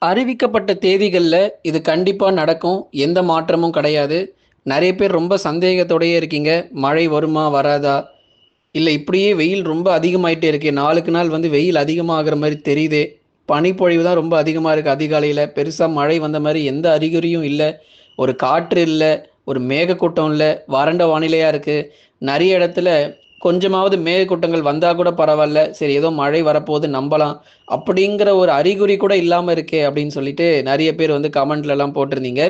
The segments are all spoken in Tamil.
அறிவிக்கப்பட்ட தேதிகள்ல இது கண்டிப்பா நடக்கும். எந்த மாற்றமும் கிடையாது. நெறைய பேர் ரொம்ப சந்தேகத்தோடயே இருக்கீங்க. மழை வருமா? வராதா? இல்ல இப்படியே வெயில் ரொம்ப அதிகமாயிட்டே இருக்கே. நாளுக்கு நாள் வந்து வெயில் அதிகமாகுற மாரி தெரியுதே. பனிப்பொழிவு தான் ரொம்ப அதிகமா இருக்கு அதிகாலையில. பெருசா மழை வந்த மாரி எந்த அறிகுறியும் இல்ல. ஒரு காற்று இல்ல. ஒரு மேகக்கூட்டம் இல்ல. வறண்ட வானிலையா இருக்கு. நெறைய இடத்துல கொஞ்சமாவது மேகக்கூட்டங்கள் வந்தா கூட பரவால்ல. சரி ஏதோ மழை வரப்போகுது நம்பலாம். அப்படிங்கிற ஒரு அறிகுறி கூட இல்லாம இருக்கே அப்படின்னு சொல்லிட்டு நெறைய பேர் வந்து கமெண்ட்லலாம் போட்டிருந்தீங்க.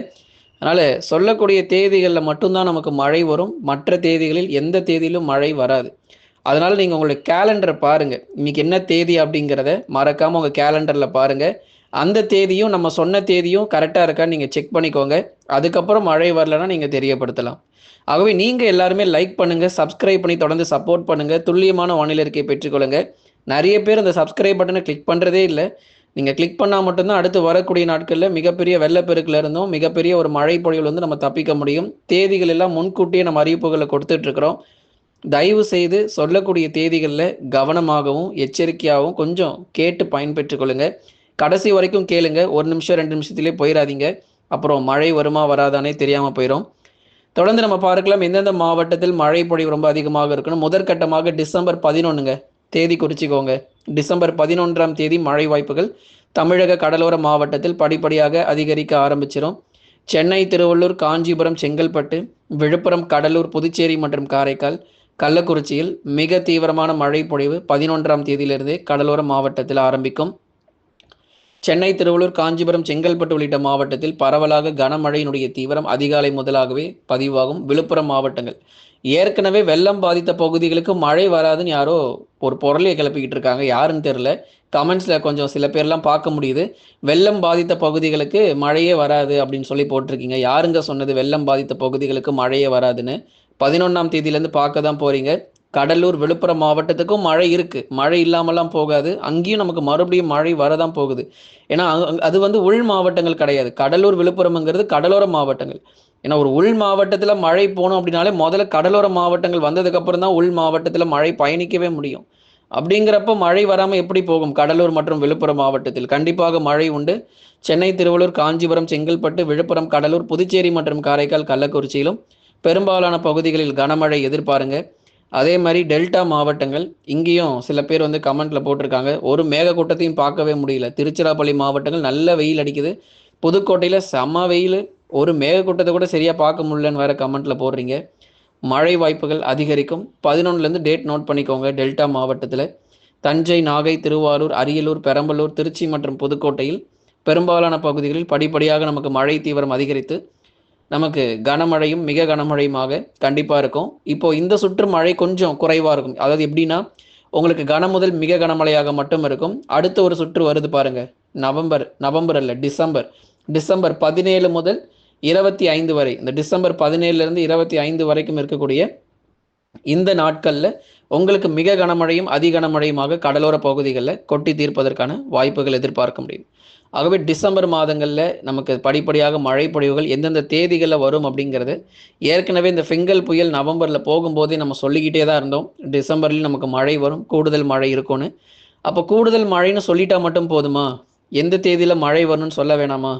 அதனால சொல்லக்கூடிய தேதிகள்ல மட்டும் தான் நமக்கு மழை வரும். மற்ற தேதிகளில் எந்த தேதியிலும் மழை வராது. அதனால நீங்க உங்களுடைய கேலண்டர பாருங்க. இன்னைக்கு என்ன தேதி அப்படிங்கிறத மறக்காம உங்க கேலண்டர்ல பாருங்க. அந்த தேதியும் நம்ம சொன்ன தேதியும் கரெக்ட்டா இருக்கான்னு நீங்க செக் பண்ணிக்கோங்க. அதுக்கப்புறம் மழை வரலன்னா நீங்க தெரியப்படுத்தலாம். ஆகவே நீங்க எல்லாருமே லைக் பண்ணுங்க, சப்ஸ்கிரைப் பண்ணி தொடர்ந்து சப்போர்ட் பண்ணுங்க. துல்லியமான வானிலை அறிக்கையை பெற்றுக்கொள்ளுங்க. நெறைய பேர் அந்த சப்ஸ்கிரைப் பட்டன கிளிக் பண்றதே இல்ல. நீங்க கிளிக் பண்ணா மட்டும் தான் அடுத்து வரக்கூடிய நாட்கள்ல மிகப்பெரிய வெள்ளப்பெருக்குல இருந்தும், மிகப்பெரிய ஒரு மழை பொழிவுல வந்து நம்ம தப்பிக்க முடியும். தேதிகள் எல்லாம் முன்கூட்டியே நம்ம அறிவிப்புகள கொடுத்துட்டு இருக்கிறோம். தயவு செய்து சொல்லக்கூடிய தேதிகள்ல கவனமாகவும், எச்சரிக்கையாகவும் கொஞ்சம் கேட்டு பயன்பெற்றுக் கொள்ளுங்க. கடைசி வரைக்கும் கேளுங்க. 1 நிமிஷம், 2 நிமிஷத்திலேயே போயிறாதீங்க. அப்புறம் மழை வருமா? வராதான்னே தெரியாம போயிரும். தொடர்ந்து நம்ம பார்க்கலாம் எந்தெந்த மாவட்டத்தில் மழை பொழிவு ரொம்ப அதிகமாக இருக்குன்னு. முதற்கட்டமாக டிசம்பர் 11ங்க. தேதி குறிச்சுக்கோங்க. டிசம்பர் 11ஆம் தேதி மழை வாய்ப்புகள் தமிழக கடலோர மாவட்டத்தில் படிப்படியாக அதிகரிக்க ஆரம்பிச்சிரும். சென்னை, திருவள்ளூர், காஞ்சிபுரம், செங்கல்பட்டு, விழுப்புரம், கடலூர், புதுச்சேரி மற்றும் காரைக்கால், கள்ளக்குறிச்சியில் மிக தீவிரமான மழை பொழிவு 11ஆம் தேதியிலிருந்தே கடலோர மாவட்டத்தில் ஆரம்பிக்கும். சென்னை, திருவள்ளூர், காஞ்சிபுரம், செங்கல்பட்டு உள்ளிட்ட மாவட்டத்தில் பரவலாக கனமழையினுடைய தீவிரம் அதிகாலை முதலாகவே பதிவாகும். விழுப்புரம் மாவட்டங்கள் ஏற்கனவே வெள்ளம் பாதித்த பகுதிகளுக்கு மழை வராதுன்னு யாரோ ஒரு பொருளையை கிளப்பிக்கிட்டு இருக்காங்க. யாருன்னு தெரியல. கமெண்ட்ஸ்ல கொஞ்சம் சில பேர்லாம் பார்க்க முடியுது. வெள்ளம் பாதித்த பகுதிகளுக்கு மழையே வராது அப்படின்னு சொல்லி போட்டிருக்கீங்க. யாருங்க சொன்னது வெள்ளம் பாதித்த பகுதிகளுக்கு மழையே வராதுன்னு? 11ஆம் தேதியிலேருந்து பார்க்க தான் போறீங்க. கடலூர், விழுப்புரம் மாவட்டத்துக்கும் மழை இருக்கு. மழை இல்லாமலாம் போகாது. அங்கேயும் நமக்கு மறுபடியும் மழை வரதான் போகுது. ஏன்னா அது வந்து உள் மாவட்டங்கள் கிடையாது. கடலூர், விழுப்புரம்ங்கிறது கடலோர மாவட்டங்கள். ஏன்னா ஒரு உள் மாவட்டத்தில் மழை போகணும் அப்படின்னாலே முதல்ல கடலோர மாவட்டங்கள் வந்ததுக்கு அப்புறம் தான் உள் மாவட்டத்தில் மழை பயணிக்கவே முடியும். அப்படிங்கிறப்ப மழை வராமல் எப்படி போகும்? கடலூர் மற்றும் விழுப்புரம் மாவட்டத்தில் கண்டிப்பாக மழை உண்டு. சென்னை, திருவள்ளூர், காஞ்சிபுரம், செங்கல்பட்டு, விழுப்புரம், கடலூர், புதுச்சேரி மற்றும் காரைக்கால், கள்ளக்குறிச்சியிலும் பெரும்பாலான பகுதிகளில் கனமழை எதிர்பாருங்க. அதே மாதிரி டெல்டா மாவட்டங்கள் இங்கேயும் சில பேர் வந்து கமெண்ட்ல போட்டிருக்காங்க. ஒரு மேகக்கூட்டத்தையும் பார்க்கவே முடியல. திருச்சிராப்பள்ளி மாவட்டங்கள் நல்ல வெயில் அடிக்குது. புதுக்கோட்டையில செம வெயில். ஒரு மேகக்கூட்டத்தை கூட சரியா பார்க்க முடியலன்னு வேற கமெண்ட்ல போடுறீங்க. மழை வாய்ப்புகள் அதிகரிக்கும். 11லேருந்து டேட் நோட் பண்ணிக்கோங்க. டெல்டா மாவட்டத்தில் தஞ்சை, நாகை, திருவாரூர், அரியலூர், பெரம்பலூர், திருச்சி மற்றும் புதுக்கோட்டையில் பெரும்பாலான பகுதிகளில் படிப்படியாக நமக்கு மழை தீவிரம் அதிகரித்து நமக்கு கனமழையும் மிக கனமழையுமாக கண்டிப்பாக இருக்கும். இப்போ இந்த சுற்று மழை கொஞ்சம் குறைவாக இருக்கும். அதாவது எப்படின்னா உங்களுக்கு கனமுதல் மிக கனமழையாக மட்டும் இருக்கும். அடுத்த ஒரு சுற்று வருது பாருங்க. நவம்பர் அல்ல டிசம்பர். டிசம்பர் 17 முதல் 25 வரை, இந்த டிசம்பர் 17லேருந்து 25 வரைக்கும் இருக்கக்கூடிய இந்த நாட்களில் உங்களுக்கு மிக கனமழையும் அதி கனமழையுமாக கடலோர பகுதிகளில் கொட்டி தீர்ப்பதற்கான வாய்ப்புகள் எதிர்பார்க்க முடியும். ஆகவே டிசம்பர் மாதங்களில் நமக்கு படிப்படியாக மழை பொழிவுகள் எந்தெந்த தேதிகளில் வரும் அப்படிங்கிறது ஏற்கனவே இந்த ஃபிங்கல் புயல் நவம்பரில் போகும்போதே நம்ம சொல்லிக்கிட்டே தான் இருந்தோம். டிசம்பர்லேயும் நமக்கு மழை வரும், கூடுதல் மழை இருக்கும்னு. அப்போ கூடுதல் மழைன்னு சொல்லிட்டா மட்டும் போதுமா? எந்த தேதியில் மழை வரும்னு சொல்ல வேணாமா?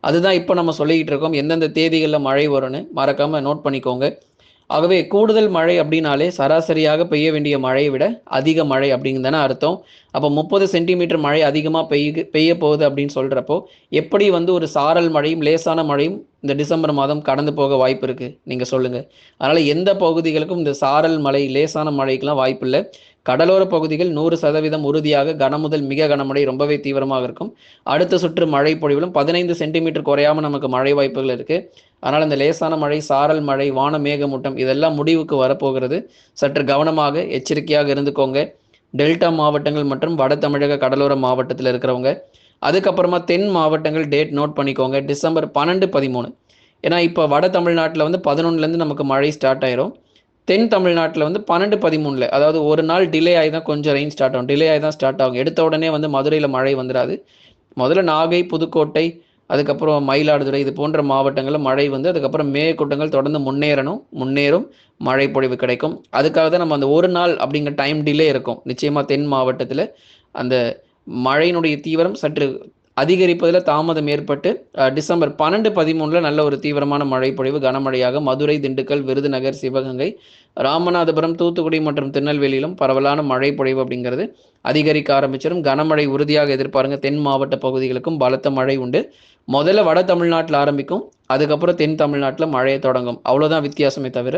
அதுதான் இப்போ நம்ம சொல்லிக்கிட்டு இருக்கோம். எந்தெந்த தேதிகளில் மழை வரும்னு மறக்காமல் நோட் பண்ணிக்கோங்க. ஆகவே கூடுதல் மழை அப்படின்னாலே சராசரியாக பெய்ய வேண்டிய மழையை விட அதிக மழை அப்படிங்கிறது தானே அர்த்தம். அப்போ 30 சென்டிமீட்டர் மழை அதிகமாக பெய்ய போகுது அப்படின்னு சொல்கிறப்போ எப்படி வந்து ஒரு சாரல் மழையும் லேசான மழையும் இந்த டிசம்பர் மாதம் கடந்து போக வாய்ப்பு இருக்குது நீங்கள் சொல்லுங்கள். அதனால் எந்த பகுதிகளுக்கும் இந்த சாரல் மழை லேசான மழைக்கெலாம் வாய்ப்பு இல்லை. கடலோர பகுதிகள் 100% உறுதியாக கனமுதல் மிக கனமழை ரொம்பவே தீவிரமாக இருக்கும். அடுத்த சுற்று மழை பொழிவிலும் 15 சென்டிமீட்டர் குறையாமல் நமக்கு மழை வாய்ப்புகள் இருக்குது. அதனால் இந்த லேசான மழை, சாரல் மழை, வான மேகமூட்டம் இதெல்லாம் முடிவுக்கு வரப்போகிறது. சற்று கவனமாக எச்சரிக்கையாக இருந்துக்கோங்க. டெல்டா மாவட்டங்கள் மற்றும் வட தமிழக கடலோர மாவட்டத்தில் இருக்கிறவங்க. அதுக்கப்புறமா தென் மாவட்டங்கள் டேட் நோட் பண்ணிக்கோங்க. டிசம்பர் 12, 13. ஏன்னா இப்போ வட தமிழ்நாட்டில் வந்து 11லேருந்து நமக்கு மழை ஸ்டார்ட் ஆயிரும். தென் தமிழ்நாட்டில் வந்து 12, 13, அதாவது ஒரு நாள் டிலே ஆகி தான் கொஞ்சம் ரெயின் ஸ்டார்ட் ஆகும். டிலே ஆகி தான் ஸ்டார்ட் ஆகும். எடுத்த உடனே வந்து மதுரையில் மழை வந்துடாது. முதல்ல நாகை, புதுக்கோட்டை, அதுக்கப்புறம் மயிலாடுதுறை இது போன்ற மாவட்டங்களில் மழை வந்து அதுக்கப்புறம் மேகக்கூட்டங்கள் தொடர்ந்து முன்னேறும் மழை பொழிவு கிடைக்கும். அதுக்காக தான் நம்ம அந்த ஒரு நாள் அப்படிங்கிற டைம் டிலே இருக்கும். நிச்சயமாக தென் மாவட்டத்தில் அந்த மழையினுடைய தீவிரம் சற்று அதிகரிப்பதில் தாமதம் ஏற்பட்டு டிசம்பர் 12, 13 நல்ல ஒரு தீவிரமான மழை பொழிவு கனமழையாக மதுரை, திண்டுக்கல், விருதுநகர், சிவகங்கை, ராமநாதபுரம், தூத்துக்குடி மற்றும் திருநெல்வேலியிலும் பரவலான மழை பொழிவு அப்படிங்கிறது அதிகரிக்க ஆரம்பிச்சிடும். கனமழை உறுதியாக எதிர்பாருங்க. தென் மாவட்ட பகுதிகளுக்கும் பலத்த மழை உண்டு. முதல்ல வட தமிழ்நாட்டில் ஆரம்பிக்கும், அதுக்கப்புறம் தென் தமிழ்நாட்டில் மழையை தொடங்கும். அவ்வளோதான் வித்தியாசமே தவிர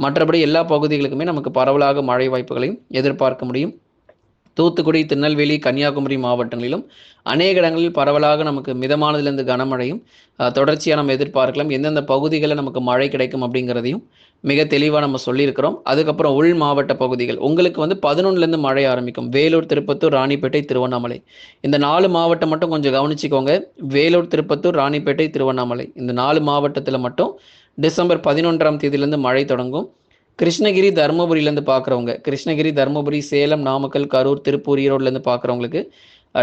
மற்றபடி எல்லா பகுதிகளுக்குமே நமக்கு பரவலாக மழை வாய்ப்புகளையும் எதிர்பார்க்க முடியும். தூத்துக்குடி, திருநெல்வேலி, கன்னியாகுமரி மாவட்டங்களிலும் அநேக இடங்களில் பரவலாக நமக்கு மிதமானதிலிருந்து கனமழையும் தொடர்ச்சியாக நம்ம எதிர்பார்க்கலாம். எந்தெந்த பகுதிகளில் நமக்கு மழை கிடைக்கும் அப்படிங்கிறதையும் மிக தெளிவாக நம்ம சொல்லியிருக்கிறோம். அதுக்கப்புறம் உள் மாவட்ட பகுதிகள் உங்களுக்கு 11லேருந்து மழை ஆரம்பிக்கும். வேலூர், திருப்பத்தூர், ராணிப்பேட்டை, திருவண்ணாமலை இந்த 4 மாவட்டம் மட்டும் கொஞ்சம் கவனிச்சுக்கோங்க. வேலூர், திருப்பத்தூர், ராணிப்பேட்டை, திருவண்ணாமலை இந்த 4 மாவட்டத்தில் மட்டும் டிசம்பர் 11ஆம் தேதியிலேருந்து மழை தொடங்கும். கிருஷ்ணகிரி, தருமபுரியிலேருந்து பார்க்குறவங்க, கிருஷ்ணகிரி, தருமபுரி, சேலம், நாமக்கல், கரூர், திருப்பூர், ஈரோடுலேருந்து பார்க்குறவங்களுக்கு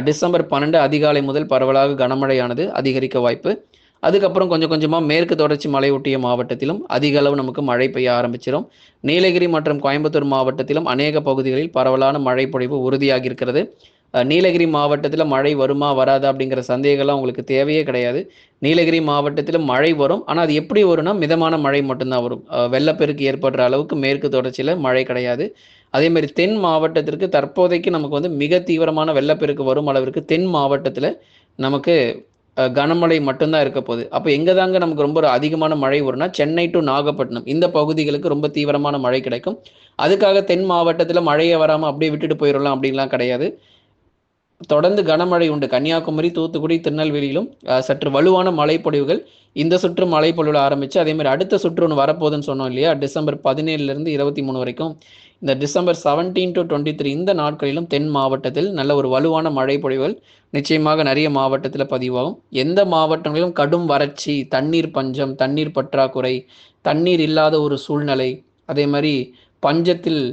டிசம்பர் 12 அதிகாலை முதல் பரவலாக கனமழையானது அதிகரிக்க வாய்ப்பு. அதுக்கப்புறம் கொஞ்சம் கொஞ்சமாக மேற்கு தொடர்ச்சி மலை ஒட்டிய மாவட்டத்திலும் அதிக அளவு நமக்கு மழை பெய்ய ஆரம்பிச்சிடும். நீலகிரி மற்றும் கோயம்புத்தூர் மாவட்டத்திலும் அநேக பகுதிகளில் பரவலான மழை பொழிவு உறுதியாகி இருக்கிறது. நீலகிரி மாவட்டத்தில் மழை வருமா வராதா அப்படிங்கிற சந்தேகம்லாம் உங்களுக்கு தேவையே கிடையாது. நீலகிரி மாவட்டத்தில் மழை வரும். ஆனால் அது எப்படி வரும்னா மிதமான மழை மட்டும்தான் வரும். வெள்ளப்பெருக்கு ஏற்படுற அளவுக்கு மேற்கு தொடர்ச்சியில் மழை கிடையாது. அதேமாதிரி தென் மாவட்டத்திற்கு தற்போதைக்கு நமக்கு மிக தீவிரமான வெள்ளப்பெருக்கு வரும் அளவிற்கு தென் மாவட்டத்தில் நமக்கு கனமழை மட்டும்தான் இருக்க போகுது. அப்போ எங்கே தாங்க நமக்கு ரொம்ப ஒரு அதிகமான மழை வரும்னா சென்னை டு நாகப்பட்டினம் இந்த பகுதிகளுக்கு ரொம்ப தீவிரமான மழை கிடைக்கும். அதுக்காக தென் மாவட்டத்தில் மழையே வராமல் அப்படியே விட்டுட்டு போயிடலாம் அப்படின்லாம் கிடையாது. தொடர்ந்து கனமழை உண்டு. கன்னியாகுமரி, தூத்துக்குடி, திருநெல்வேலியிலும் சற்று வலுவான மழைப்பொழிவுகள் இந்த சுற்று மழைப்பொழிவில் ஆரம்பித்து அதேமாதிரி அடுத்த சுற்று ஒன்று வரப்போகுதுன்னு சொன்னோம் இல்லையா, டிசம்பர் 17லேருந்து 23 வரைக்கும் இந்த டிசம்பர் 17 to 23 இந்த நாட்களிலும் தென் மாவட்டத்தில் நல்ல ஒரு வலுவான மழைப்பொழிவுகள் நிச்சயமாக நிறைய மாவட்டத்தில் பதிவாகும். எந்த மாவட்டங்களிலும் கடும் வறட்சி, தண்ணீர் பஞ்சம், தண்ணீர் பற்றாக்குறை, தண்ணீர் இல்லாத ஒரு சூழ்நிலை, அதே மாதிரி பஞ்சத்தில்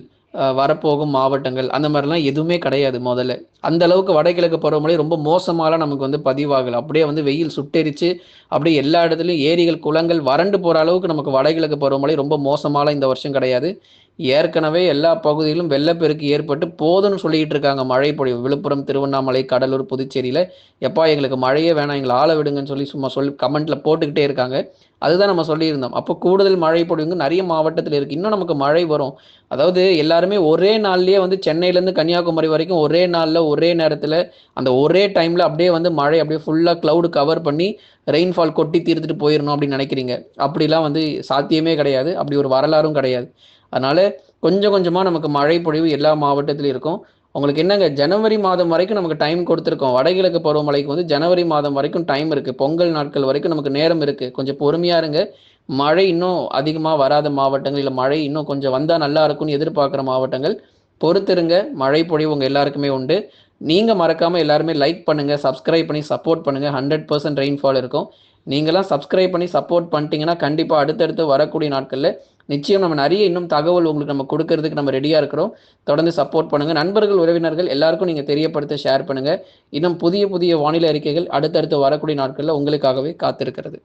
வரப்போகும் மாவட்டங்கள் அந்த மாதிரிலாம் எதுவுமே கிடையாது. முதல்ல அந்த அளவுக்கு வடகிழக்கு பருவமழை ரொம்ப மோசமாலாம் நமக்கு பதிவாகலை. அப்படியே வெயில் சுட்டெரிச்சு அப்படியே எல்லா இடத்துலையும் ஏரிகள், குளங்கள் வறண்டு போகிற அளவுக்கு நமக்கு வடகிழக்கு பருவமழை ரொம்ப மோசமாலாம் இந்த வருஷம் கிடையாது. ஏற்கனவே எல்லா பகுதியிலும் வெள்ளப்பெருக்கு ஏற்பட்டு போதும்னு சொல்லிட்டு இருக்காங்க மழை பொழிவு. விழுப்புரம், திருவண்ணாமலை, கடலூர், புதுச்சேரியில் எப்பா எங்களுக்கு மழையே வேணாம், எங்களை ஆள விடுங்கன்னு சொல்லி கமெண்ட்ல போட்டுக்கிட்டே இருக்காங்க. அதுதான் நம்ம சொல்லியிருந்தோம். அப்போ கூடுதல் மழை பொழிவுங்க நிறைய மாவட்டத்தில் இருக்குது. இன்னும் நமக்கு மழை வரும். அதாவது எல்லாருமே ஒரே நாள்லேயே சென்னையிலேருந்து கன்னியாகுமரி வரைக்கும் ஒரே நாளில் ஒரே நேரத்தில் அந்த ஒரே டைமில் அப்படியே மழை அப்படியே ஃபுல்லாக க்ளவுடு கவர் பண்ணி ரெயின்ஃபால் கொட்டி தீர்த்துட்டு போயிடணும் அப்படின்னு நினைக்கிறீங்க. அப்படிலாம் சாத்தியமே கிடையாது. அப்படி ஒரு வரலாறும் கிடையாது. அதனால் கொஞ்சம் கொஞ்சமாக நமக்கு மழை பொழிவு எல்லா மாவட்டத்திலும் இருக்கும். உங்களுக்கு என்னங்க, ஜனவரி மாதம் வரைக்கும் நமக்கு டைம் கொடுத்துருக்கோம். வடகிழக்கு பருவமழைக்கு ஜனவரி மாதம் வரைக்கும் டைம் இருக்குது. பொங்கல் நாட்கள் வரைக்கும் நமக்கு நேரம் இருக்குது. கொஞ்சம் பொறுமையாக இருங்க. மழை இன்னும் அதிகமாக வராத மாவட்டங்கள், இல்லை மழை இன்னும் கொஞ்சம் வந்தால் நல்லா இருக்கும்னு எதிர்பார்க்குற மாவட்டங்கள் பொறுத்திருங்க. மழை பொழிவு உங்கள் எல்லாருக்குமே உண்டு. நீங்கள் மறக்காமல் எல்லாருமே லைக் பண்ணுங்கள், சப்ஸ்கிரைப் பண்ணி சப்போர்ட் பண்ணுங்கள். 100% ரெயின்ஃபால் இருக்கும். நீங்களாம் சப்ஸ்கிரைப் பண்ணி சப்போர்ட் பண்ணிட்டீங்கன்னா கண்டிப்பாக அடுத்தடுத்து வரக்கூடிய நாட்களில் நிச்சயம் நம்ம நிறைய இன்னும் தகவல் உங்களுக்கு நம்ம கொடுக்கறதுக்கு நம்ம ரெடியாக இருக்கிறோம். தொடர்ந்து சப்போர்ட் பண்ணுங்கள். நண்பர்கள், உறவினர்கள் எல்லாருக்கும் நீங்கள் தெரியப்படுத்த ஷேர் பண்ணுங்கள். இன்னும் புதிய புதிய வானிலை அறிக்கைகள் அடுத்தடுத்து வரக்கூடிய நாட்களில் உங்களுக்காகவே காத்திருக்கிறது.